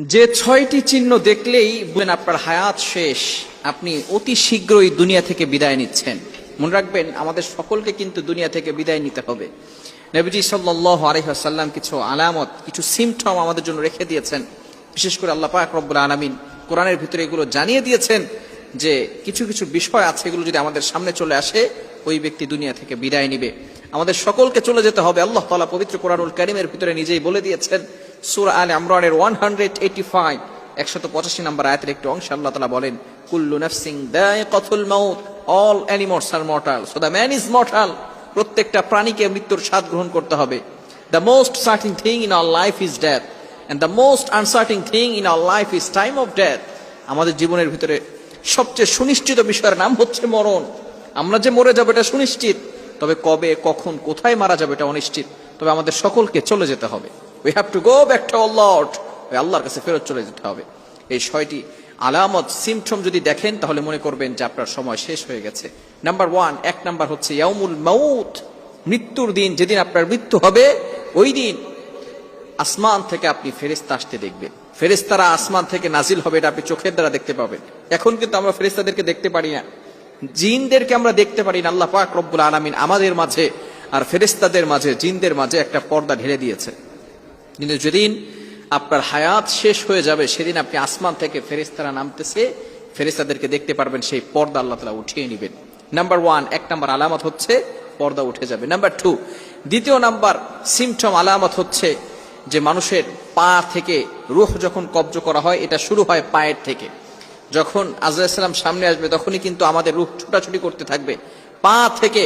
যে ৬টি চিহ্ন দেখলেই বুঝবেন আপনার হায়াত শেষ, আপনি অতি শীঘ্রই দুনিয়া থেকে বিদায় নিচ্ছেন। মনে রাখবেন, আমাদের সকলকে কিন্তু দুনিয়া থেকে বিদায় নিতে হবে। নবীজি সাল্লাল্লাহু আলাইহি ওয়াসাল্লাম কিছু আলামত, কিছু সিমটম আমাদের জন্য রেখে দিয়েছেন। বিশেষ করে আল্লাহ পাক রব্বুল আলামিন কোরআনের ভিতরে এগুলো জানিয়ে দিয়েছেন যে কিছু কিছু বিষয় আছে, এগুলো যদি আমাদের সামনে চলে আসে ওই ব্যক্তি দুনিয়া থেকে বিদায় নিবে। আমাদের সকলকে চলে যেতে হবে। আল্লাহ তাআলা পবিত্র কোরআনুল কারীমের ভিতরে নিজেই বলে দিয়েছেন। সূরা আলে ইমরানের 185 185 নম্বর আয়াতের একটি অংশে আল্লাহ তাআলা বলেন, কুল্লু নাফসিন যায়িকাতুল মাউত, all animals are mortal, so the man is mortal. প্রত্যেকটা প্রাণীকে মৃত্যুর স্বাদ গ্রহণ করতে হবে। The most certain thing in our life is death, and the most uncertain thing in our life is time of death. আমাদের জীবনের ভিতরে সবচেয়ে সুনিশ্চিত বিষয়ের নাম হচ্ছে মরণ। আমরা যে মরে যাবো এটা সুনিশ্চিত, তবে কবে, কখন, কোথায় মারা যাবে এটা অনিশ্চিত। তবে আমাদের সকলকে চলে যেতে হবে। We have to go back to our Lord. ওই আল্লাহর কাছে ফেরত চলে যেতে হবে। এই 6টি আলামত, সিমটম যদি দেখেন তাহলে মনে করবেন যে আপনার সময় শেষ হয়ে গেছে। নাম্বার 1, 1 নাম্বার হচ্ছে ইয়াউমুল মাউত, মৃত্যুর দিন। যেদিন আপনার মৃত্যু হবে ওই দিন আসমান থেকে আপনি ফেরেশতা আসতে দেখবেন। ফেরেশতারা আসমান থেকে নাজিল হবে, এটা আপনি চোখের দ্বারা দেখতে পাবেন। এখন কিন্তু আমরা ফেরেশতাদেরকে দেখতে পারি না, জিনদেরকে আমরা দেখতে পারি না। আল্লাহ পাক রব্বুল আলামিন আমাদের মাঝে আর ফেরেশতাদের মাঝে, জিনদের মাঝে একটা পর্দা ঢেলে দিয়েছে। কিন্তু যেদিন আপনার হায়াত শেষ হয়ে যাবে সেদিন আপনি আসমান থেকে ফেরেশতারা নামতেছে, ফেরেশতাদেরকে দেখতে পারবেন। সেই পর্দা আল্লাহ তাআলা উঠিয়ে নেবেন। নাম্বার 1, 1 নাম্বার আলামত হচ্ছে পর্দা উঠে যাবে। নাম্বার 2, দ্বিতীয় নাম্বার সিমটম আলামত হচ্ছে যে মানুষের পা থেকে রূহ যখন কবজ করা হয়, এটা শুরু হয় পায়ের থেকে। যখন আজরাইল সালাম সামনে আসবে তখনই কিন্তু আমাদের রূহ ছুটাছুটি করতে থাকবে। পা থেকে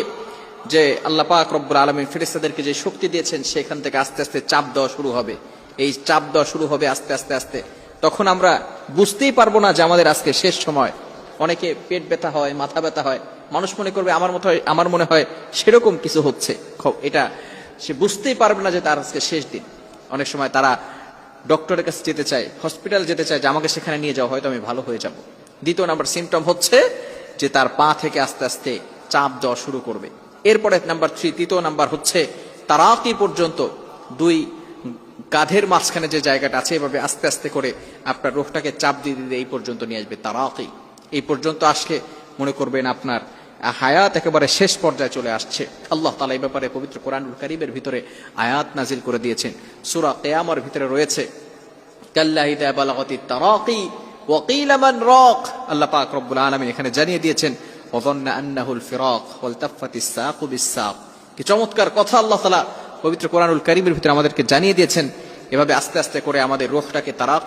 যে আল্লাহ পাক রব্বুল আলামিন ফেরেশতাদেরকে যে শক্তি দিয়েছেন সেখান থেকে আস্তে আস্তে চাপ দেওয়া শুরু হবে। এই চাপ দেওয়া শুরু হবে আস্তে আস্তে আস্তে। তখন আমরা বুঝতেই পারবো না যে আমাদের আজকে শেষ সময়। অনেকে পেট ব্যথা হয়, মাথা ব্যথা হয়, মানুষ মনে করবে আমার মনে হয় সেরকম কিছু হচ্ছে। এটা সে বুঝতেই পারবে না যে তার আজকে শেষ দিন। অনেক সময় তারা ডক্টরের কাছে যেতে চায়, হসপিটাল যেতে চায় যে আমাকে সেখানে নিয়ে যাওয়া, হয়তো আমি ভালো হয়ে যাব। দ্বিতীয় নাম্বার সিমটম হচ্ছে যে তার পা থেকে আস্তে আস্তে চাপ দেওয়া শুরু করবে। এরপরে নাম্বার 3, তৃতীয় নাম্বার হচ্ছে তারাকি পর্যন্ত, 2 কাঁধের মাঝখানে যে জায়গাটা আছে এভাবে আস্তে আস্তে করে আপনার রূহটাকে চাপ দিয়ে দিতে এই পর্যন্ত নিয়ে আসবে তারাকি। এই পর্যন্ত আসলে মনে করবেন আপনার হায়াত একেবারে শেষ পর্যায়ে চলে আসছে। আল্লাহ তাআলা এই ব্যাপারে পবিত্র কোরআনুল কারীমের ভিতরে আয়াত নাজিল করে দিয়েছেন। সূরা কিয়ামার ভিতরে রয়েছে, কাল্লা ইযা বালাগাতিত তারাকি ওয়া কিলা মান রাক। আল্লাহ পাক রব্বুল আলামিন এখানে জানিয়ে দিয়েছেন ওয়াযান্না আন্নাহুল ফিরাক ওয়ালতাফাতিস সাকু বিস-সাক। কি চমৎকার কথা আল্লাহ তাআলা পবিত্র কোরআনুল কারীমের ভিতরে আমাদেরকে জানিয়ে দিয়েছেন। এভাবে আস্তে আস্তে করে আমাদের রূহটাকে তারাকি